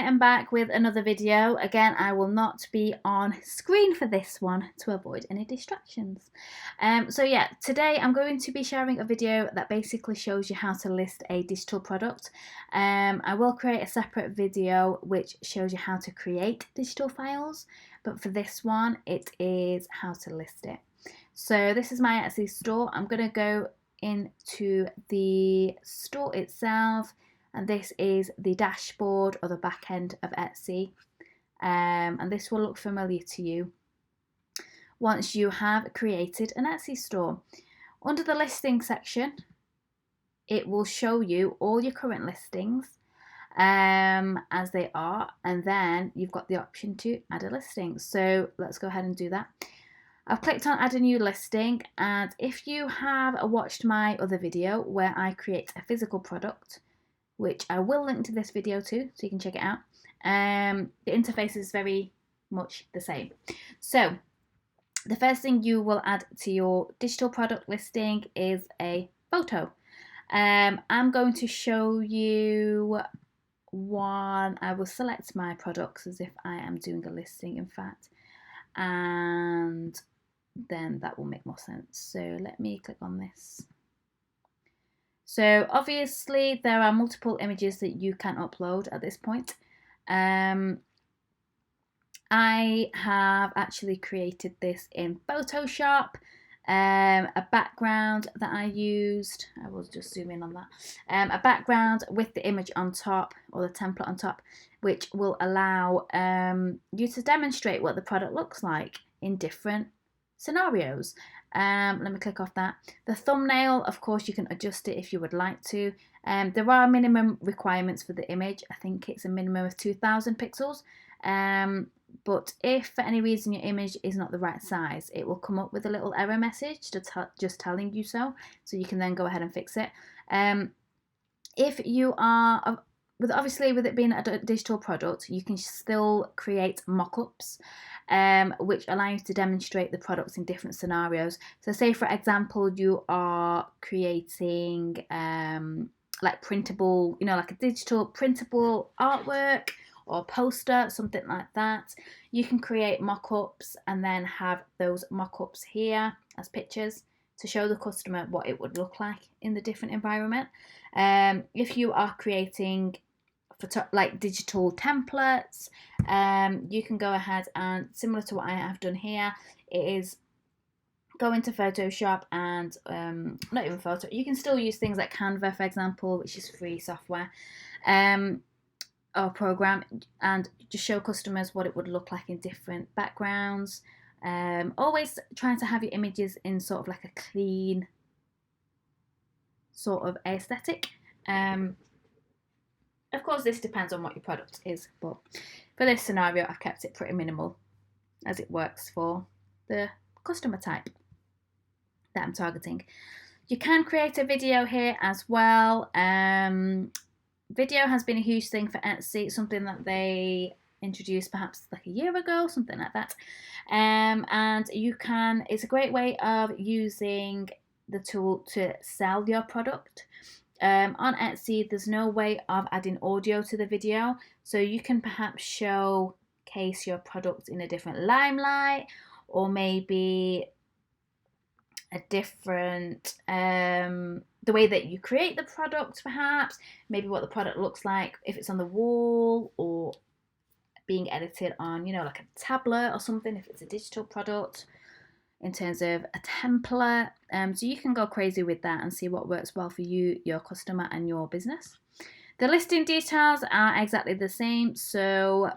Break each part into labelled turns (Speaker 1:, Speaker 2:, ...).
Speaker 1: am back with another video. Again, I will not be on screen for this one to avoid any distractions. So yeah, today I'm going to be sharing a video that basically shows you how to list a digital product. I will create a separate video which shows you how to create digital files, but for this one it is how to list it. So this is my Etsy store. I'm going to go into the store itself, and this is the dashboard or the back end of Etsy, and this will look familiar to you once you have created an Etsy store. Under the listing section, it will show you all your current listings as they are, and then you've got the option to add a listing. So let's go ahead and do that. I've clicked on add a new listing, and if you have watched my other video where I create a physical product, which I will link to this video too, so you can check it out, the interface is very much the same. So the first thing you will add to your digital product listing is a photo. I'm going to show you one. I will select my products as if I am doing a listing, in fact, and then that will make more sense. So let me click on this. So obviously there are multiple images that you can upload at this point. I have actually created this in Photoshop. A background that I used, I will just zoom in on that, a background with the image on top, or the template on top, which will allow you to demonstrate what the product looks like in different scenarios. Let me click off that. The thumbnail, of course, you can adjust it if you would like to. There are minimum requirements for the image. I think it's a minimum of 2000 pixels. But if for any reason your image is not the right size, it will come up with a little error message just telling you so you can then go ahead and fix it. If you are, obviously with it being a digital product, you can still create mock-ups, which allow you to demonstrate the products in different scenarios. So say for example you are creating like printable, like a digital printable artwork or poster, something like that. You can create mock-ups and then have those mock-ups here as pictures to show the customer what it would look like in the different environment. If you are creating like digital templates, you can go ahead and, similar to what I have done here, it is go into Photoshop and not even Photo, you can still use things like Canva, for example, which is free software, or program, and just show customers what it would look like in different backgrounds. Always trying to have your images in sort of like a clean sort of aesthetic. Of course, this depends on what your product is, but for this scenario, I've kept it pretty minimal as it works for the customer type that I'm targeting. You can create a video here as well. Video has been a huge thing for Etsy, something that they introduced perhaps like a year ago, something like that. And it's a great way of using the tool to sell your product. On Etsy, there's no way of adding audio to the video, so you can perhaps showcase your product in a different limelight, or maybe a different the way that you create the product, perhaps maybe what the product looks like if it's on the wall or being edited on, like a tablet or something, if it's a digital product, in terms of a template. So you can go crazy with that and see what works well for you, your customer, and your business. The listing details are exactly the same. So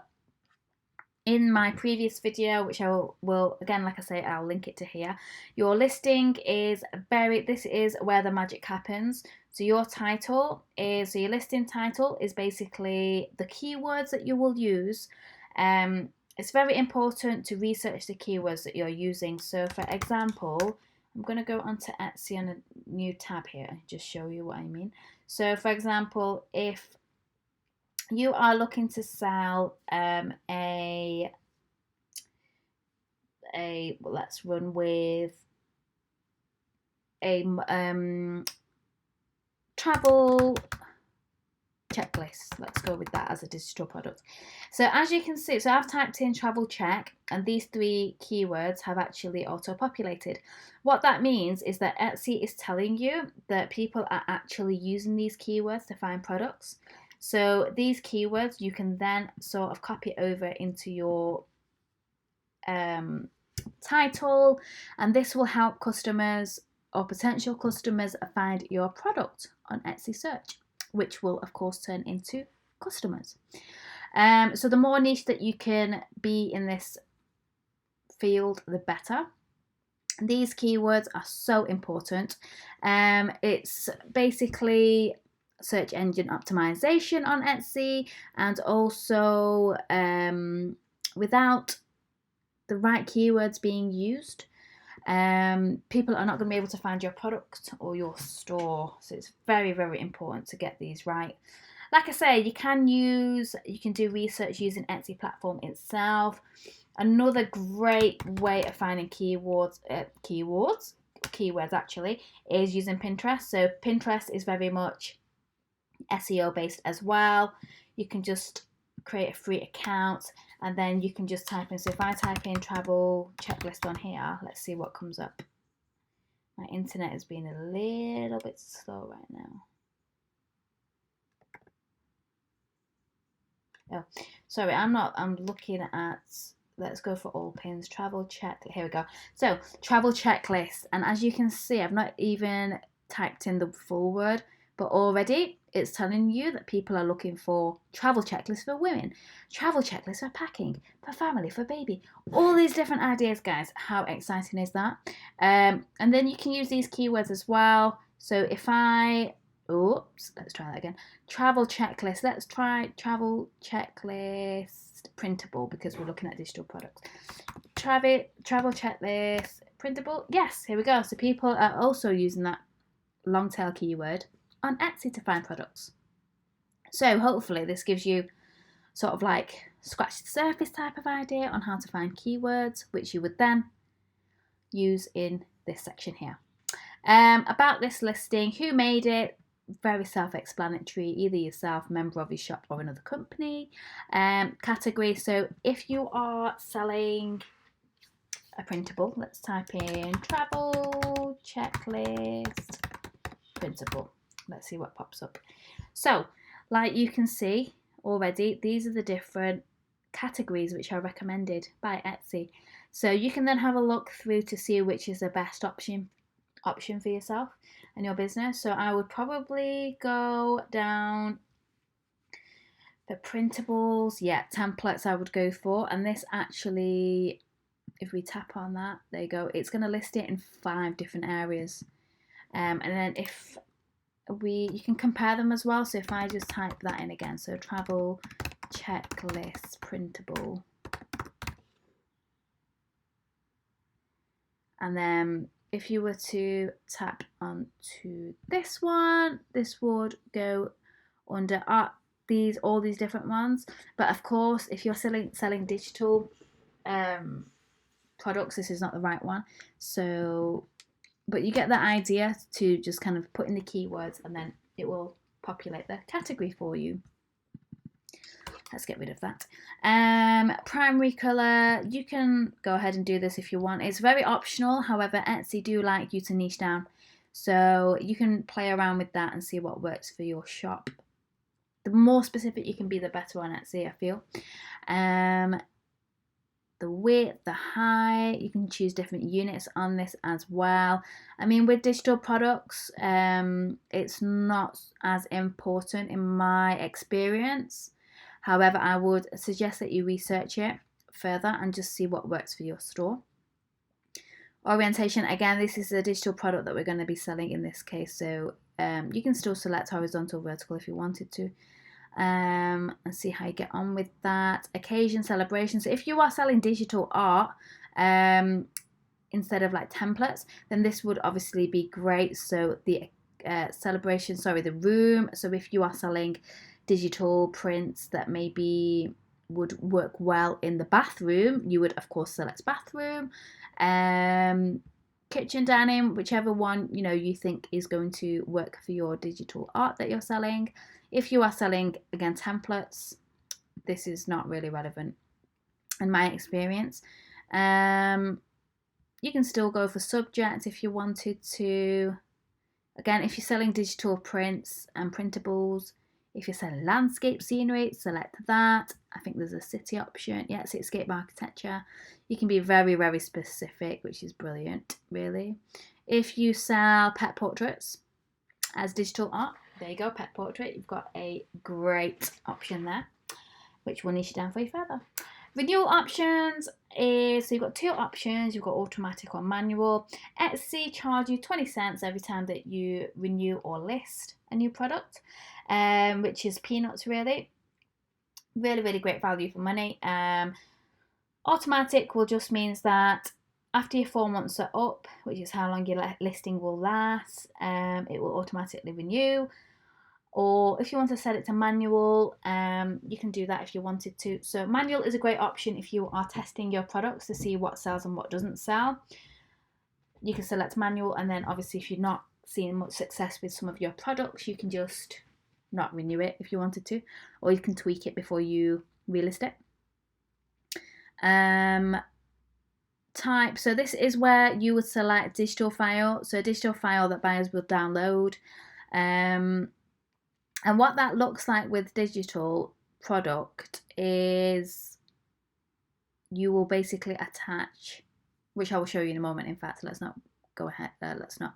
Speaker 1: in my previous video, which I will again, like I say, I'll link it to here, your listing is this is where the magic happens. So your listing title is basically the keywords that you will use. It's very important to research the keywords that you're using. So for example, I'm going to go onto Etsy on a new tab here and just show you what I mean. So for example, if you are looking to sell let's run with a travel checklist. Let's go with that as a digital product. So as you can see, so I've typed in travel check, and these 3 keywords have actually auto-populated. What that means is that Etsy is telling you that people are actually using these keywords to find products. So these keywords you can then sort of copy over into your title, and this will help customers or potential customers find your product on Etsy search, which will of course turn into customers. So the more niche that you can be in this field, the better. These keywords are so important. It's basically search engine optimization on Etsy, and also without the right keywords being used, people are not going to be able to find your product or your store. So it's very, very important to get these right. Like I say, you can do research using Etsy platform itself. Another great way of finding keywords actually, is using Pinterest. So Pinterest is very much SEO based as well. You can just create a free account, and then you can just type in. So if I type in travel checklist on here, let's see what comes up. My internet has been a little bit slow right now. Oh, sorry, I'm looking at, let's go for all pins, travel check, here we go. So travel checklist, and as you can see, I've not even typed in the full word, but already it's telling you that people are looking for travel checklists for women, travel checklists for packing, for family, for baby, all these different ideas, guys. How exciting is that? And then you can use these keywords as well. So if let's try that again. Travel checklist. Let's try travel checklist printable, because we're looking at digital products. Travel checklist printable. Yes, here we go. So people are also using that long tail keyword on Etsy to find products. So hopefully this gives you sort of like scratch the surface type of idea on how to find keywords, which you would then use in this section here. About this listing, who made it? Very self-explanatory, either yourself, member of your shop, or another company. Category, so if you are selling a printable, let's type in travel checklist printable. Let's see what pops up. So like you can see already, these are the different categories which are recommended by Etsy. So you can then have a look through to see which is the best option for yourself and your business. So I would probably go down the printables. Yeah, templates I would go for. And this actually, if we tap on that, there you go, it's going to list it in 5 different areas. And then if you can compare them as well. So if I just type that in again, so travel checklist printable, and then if you were to tap onto this one, this would go under all these different ones. But of course, if you're selling digital products, this is not the right one. So, but you get the idea to just kind of put in the keywords, and then it will populate the category for you. Let's get rid of that. Primary colour, you can go ahead and do this if you want. It's very optional. However, Etsy do like you to niche down. So you can play around with that and see what works for your shop. The more specific you can be, the better on Etsy, I feel. The width, the height, you can choose different units on this as well. I mean, with digital products, it's not as important in my experience. However, I would suggest that you research it further and just see what works for your store. Orientation, again, this is a digital product that we're going to be selling in this case, so you can still select horizontal, vertical if you wanted to. And see how you get on with that. Occasion, celebration. So if you are selling digital art instead of like templates, then this would obviously be great. So the celebration, the room. So if you are selling digital prints that maybe would work well in the bathroom, you would of course select bathroom. kitchen, dining, whichever one you think is going to work for your digital art that you're selling. If you are selling, again, templates, this is not really relevant in my experience. You can still go for subject if you wanted to. Again, if you're selling digital prints and printables, if you're selling landscape scenery, select that. I think there's a city option. Yeah, cityscape architecture. You can be very, very specific, which is brilliant, really. If you sell pet portraits as digital art, there you go, pet portrait. You've got a great option there, which will niche it down for you further. Renewal options is, so you've got two options. You've got automatic or manual. Etsy charge you 20 cents every time that you renew or list a new product, which is peanuts, really. Really, really great value for money. Automatic will just means that after your 4 months are up, which is how long your listing will last, it will automatically renew. Or if you want to set it to manual, you can do that if you wanted to. So manual is a great option if you are testing your products to see what sells and what doesn't sell. You can select manual, and then obviously if you're not seeing much success with some of your products, you can just not renew it if you wanted to, or you can tweak it before you relist it. Type, so this is where you would select digital file, so a digital file that buyers will download. And what that looks like with digital product is you will basically attach, which I will show you in a moment. In fact, let's not go ahead. Let's not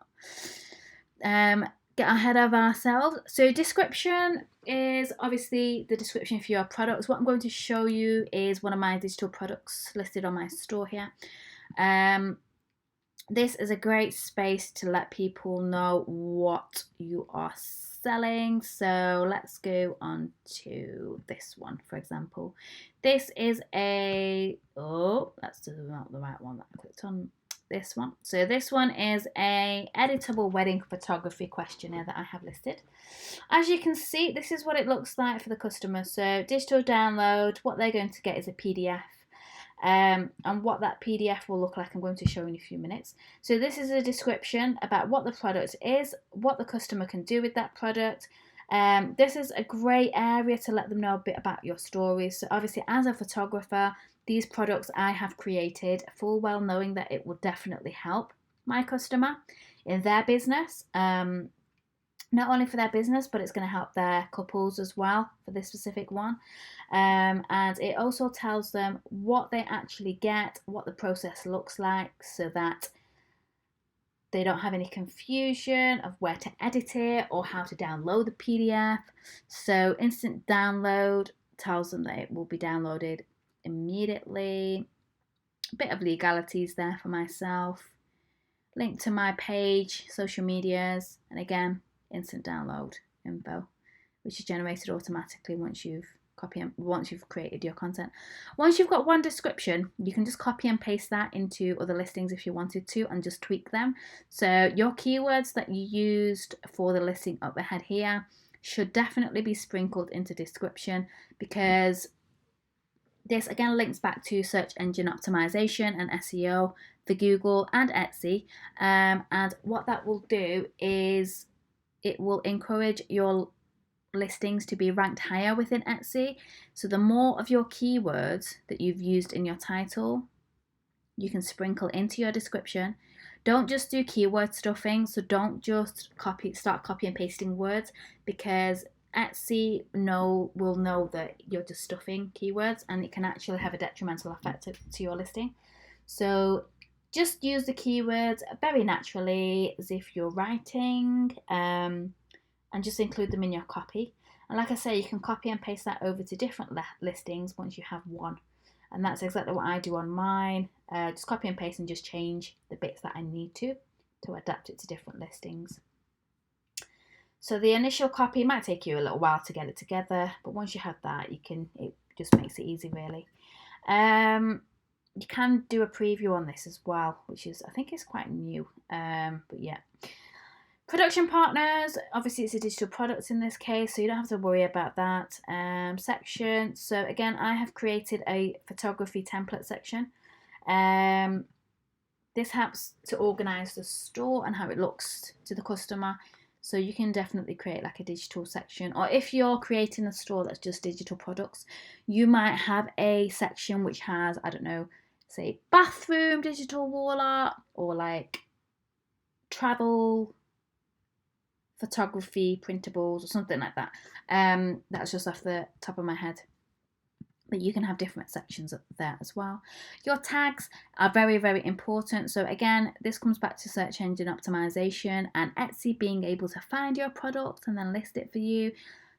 Speaker 1: get ahead of ourselves. So description is obviously the description for your products. What I'm going to show you is one of my digital products listed on my store here. This is a great space to let people know what you are selling. So let's go on to this one, for example. This is that's not the right one that I clicked on. This one. So this one is a editable wedding photography questionnaire that I have listed. As you can see, this is what it looks like for the customer. So digital download, what they're going to get is a PDF. And what that PDF will look like, I'm going to show in a few minutes. So this is a description about what the product is, what the customer can do with that product. This is a great area to let them know a bit about your stories. So obviously, as a photographer, these products I have created full well knowing that it will definitely help my customer in their business. Not only for their business, but it's going to help their couples as well for this specific one. And it also tells them what they actually get, what the process looks like, so that they don't have any confusion of where to edit it or how to download the PDF. So instant download tells them that it will be downloaded immediately. A bit of legalities there for myself. Link to my page, social medias, and again, instant download info, which is generated automatically once you've created your content. Once you've got one description, you can just copy and paste that into other listings if you wanted to, and just tweak them. So your keywords that you used for the listing up ahead here should definitely be sprinkled into description, because this again links back to search engine optimization and SEO for Google and Etsy. And what that will do is it will encourage your listings to be ranked higher within Etsy. So the more of your keywords that you've used in your title, you can sprinkle into your description. Don't just do keyword stuffing. So don't just start copy and pasting words, because Etsy will know that you're just stuffing keywords, and it can actually have a detrimental effect to your listing. So just use the keywords very naturally as if you're writing, and just include them in your copy. And like I say, you can copy and paste that over to different listings once you have one. And that's exactly what I do on mine. Just copy and paste and just change the bits that I need to adapt it to different listings. So the initial copy might take you a little while to get it together, but once you have that, it just makes it easy, really. You can do a preview on this as well, which I think is quite new. But yeah. Production partners, obviously it's a digital product in this case, so you don't have to worry about that. Section, so again, I have created a photography template section. This helps to organize the store and how it looks to the customer. So you can definitely create like a digital section, or if you're creating a store that's just digital products, you might have a section which has, I don't know, say bathroom digital wall art, or like travel photography printables or something like that. That's just off the top of my head. But you can have different sections up there as well. Your tags are very, very important. So again, this comes back to search engine optimization and Etsy being able to find your product and then list it for you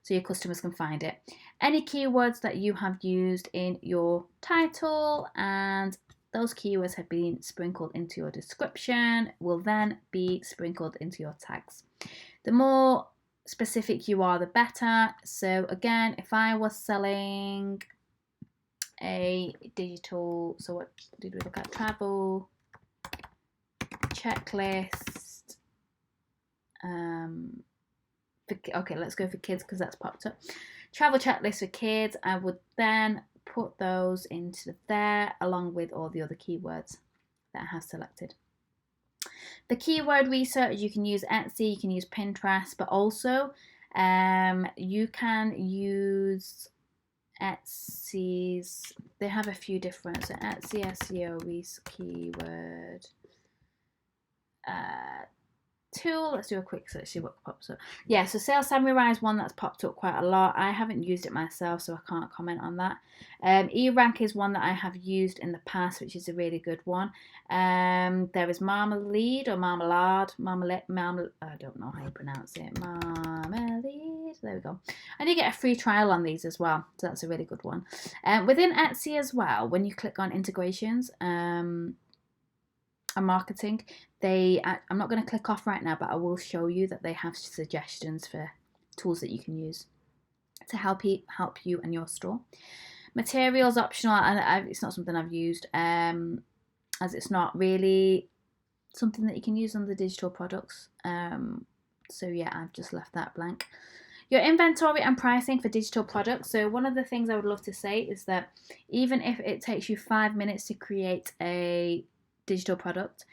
Speaker 1: so your customers can find it. Any keywords that you have used in your title and those keywords have been sprinkled into your description will then be sprinkled into your tags. The more specific you are, the better. So again, if I was selling a digital, so what did we look at? Travel checklist. Okay, let's go for kids because that's popped up. Travel checklist for kids. I would then put those into there along with all the other keywords that I have selected. The keyword research, you can use Etsy, you can use Pinterest, but also you can use Etsy's, they have a few different, so Etsy SEO keyword tool. Let's do a quick search, see what pops up. Yeah, so Sales Samurai is one that's popped up quite a lot. I haven't used it myself, so I can't comment on that. eRank is one that I have used in the past, which is a really good one. There is Marmalade or Marmalade, I don't know how you pronounce it. Marmalade. There we go. And you get a free trial on these as well, so that's a really good one. Within Etsy as well, when you click on integrations, and marketing, I'm not going to click off right now, but I will show you that they have suggestions for tools that you can use to help you and your store. Materials optional, and it's not something I've used, as it's not really something that you can use on the digital products. So yeah, I've just left that blank. Your inventory and pricing for digital products. So one of the things I would love to say is that even if it takes you 5 minutes to create a digital product,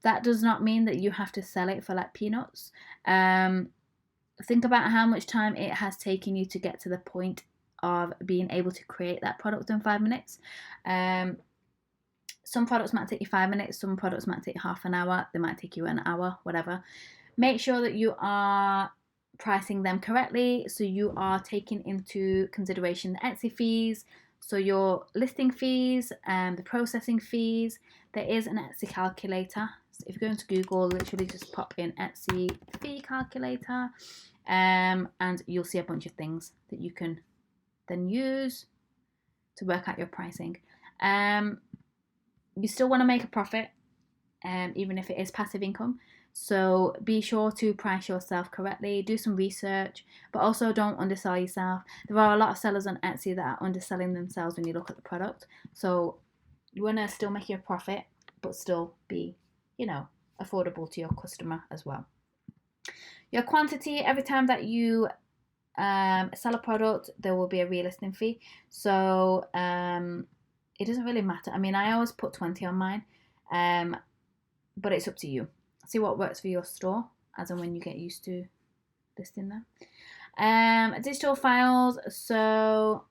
Speaker 1: that does not mean that you have to sell it for like peanuts. Think about how much time it has taken you to get to the point of being able to create that product in 5 minutes. Some products might take you 5 minutes, some products might take half an hour, they might take you an hour, whatever. Make sure that you are pricing them correctly, so you are taking into consideration the Etsy fees, so your listing fees and the processing fees. There is an Etsy calculator. So if you go into Google, literally just pop in Etsy fee calculator, and you'll see a bunch of things that you can then use to work out your pricing. You still want to make a profit, even if it is passive income. So be sure to price yourself correctly, do some research, but also don't undersell yourself. There are a lot of sellers on Etsy that are underselling themselves when you look at the product. So you want to still make your profit, but still be, affordable to your customer as well. Your quantity, every time that you sell a product, there will be a relisting fee. So it doesn't really matter. I mean, I always put 20 on mine, but it's up to you. See what works for your store as and when you get used to listing them. Digital files. So,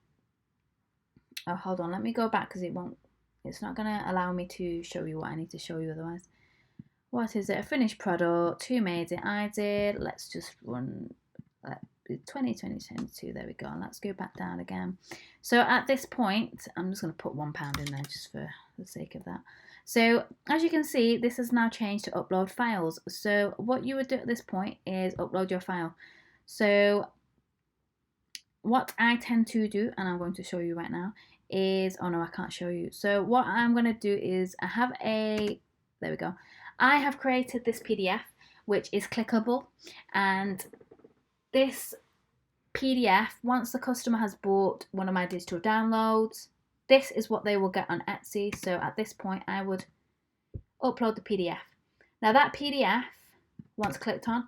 Speaker 1: hold on. Let me go back because it's not going to allow me to show you what I need to show you otherwise. What is it? A finished product. Who made it? I did. Let's just run 2022. There we go. And let's go back down again. So at this point, I'm just going to put £1 in there just for the sake of that. So as you can see, this has now changed to upload files. So what you would do at this point is upload your file. So what I tend to do, and I'm going to show you right now, is, oh no, I can't show you. So what I'm going to do is there we go. I have created this PDF, which is clickable, and this PDF, once the customer has bought one of my digital downloads, this is what they will get on Etsy. So at this point, I would upload the PDF. Now that PDF, once clicked on,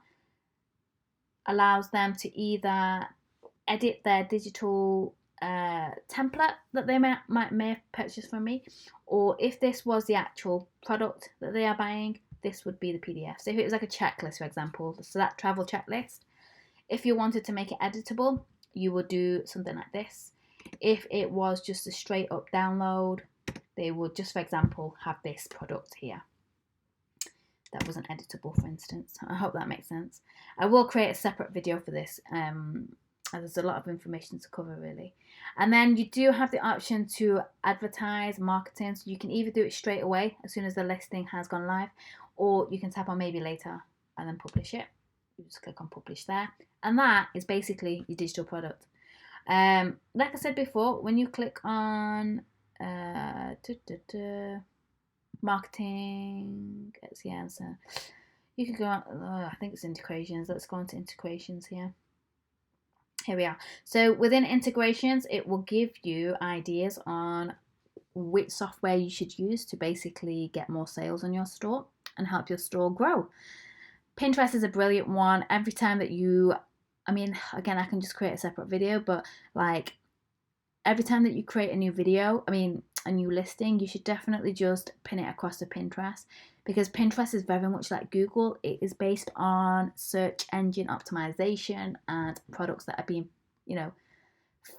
Speaker 1: allows them to either edit their digital template that they may have purchased from me, or if this was the actual product that they are buying, this would be the PDF. So if it was like a checklist, for example, so that travel checklist, if you wanted to make it editable, you would do something like this. If it was just a straight up download, they would just, for example, have this product here that wasn't editable, for instance. I hope that makes sense. I will create a separate video for this, there's a lot of information to cover, really. And then you do have the option to advertise, marketing, so you can either do it straight away as soon as the listing has gone live, or you can tap on maybe later and then publish it. You just click on publish there, and that is basically your digital product. Like I said before, when you click on marketing, it's the answer. You can go on, I think it's integrations. Let's go on to integrations here. Here we are. So within integrations, it will give you ideas on which software you should use to basically get more sales on your store and help your store grow. Pinterest is a brilliant one. Every time that you, I mean, again, I can just create a separate video, but like every time that you create a new video, a new listing, you should definitely just pin it across to Pinterest, because Pinterest is very much like Google. It is based on search engine optimization and products that are being,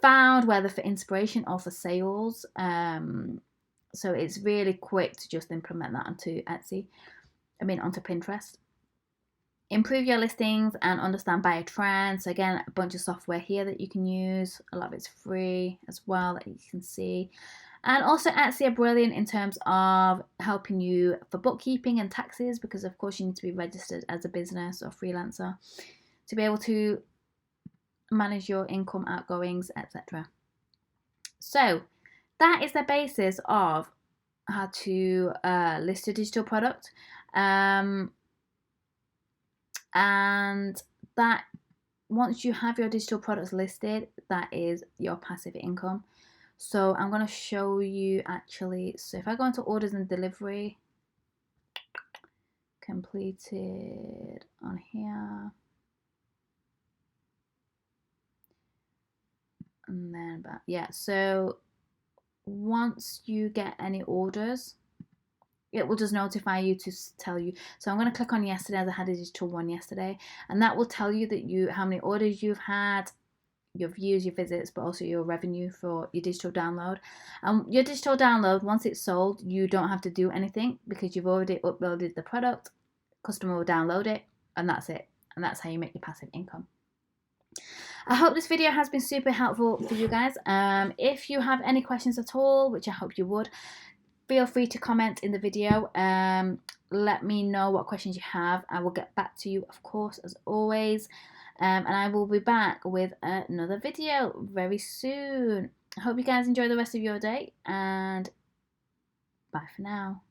Speaker 1: found, whether for inspiration or for sales. So it's really quick to just implement that onto onto Pinterest. Improve your listings and understand buyer trends. So again, a bunch of software here that you can use. A lot of it's free as well, that you can see. And also Etsy are brilliant in terms of helping you for bookkeeping and taxes, because of course you need to be registered as a business or freelancer to be able to manage your income, outgoings, etc. So that is the basis of how to list a digital product. And that once you have your digital products listed, that is your passive income. So I'm going to show you actually. So if I go into orders and delivery, completed on here, and then back. Yeah, so once you get any orders, it will just notify you to tell you. So I'm going to click on yesterday, as I had a digital one yesterday, and that will tell you that how many orders you've had, your views, your visits, but also your revenue for your digital download. And your digital download, once it's sold, you don't have to do anything because you've already uploaded the product. Customer will download it, and that's it. And that's how you make your passive income. I hope this video has been super helpful for you guys. If you have any questions at all, which I hope you would, feel free to comment in the video. Let me know what questions you have. I will get back to you, of course, as always. And I will be back with another video very soon. I hope you guys enjoy the rest of your day, and bye for now.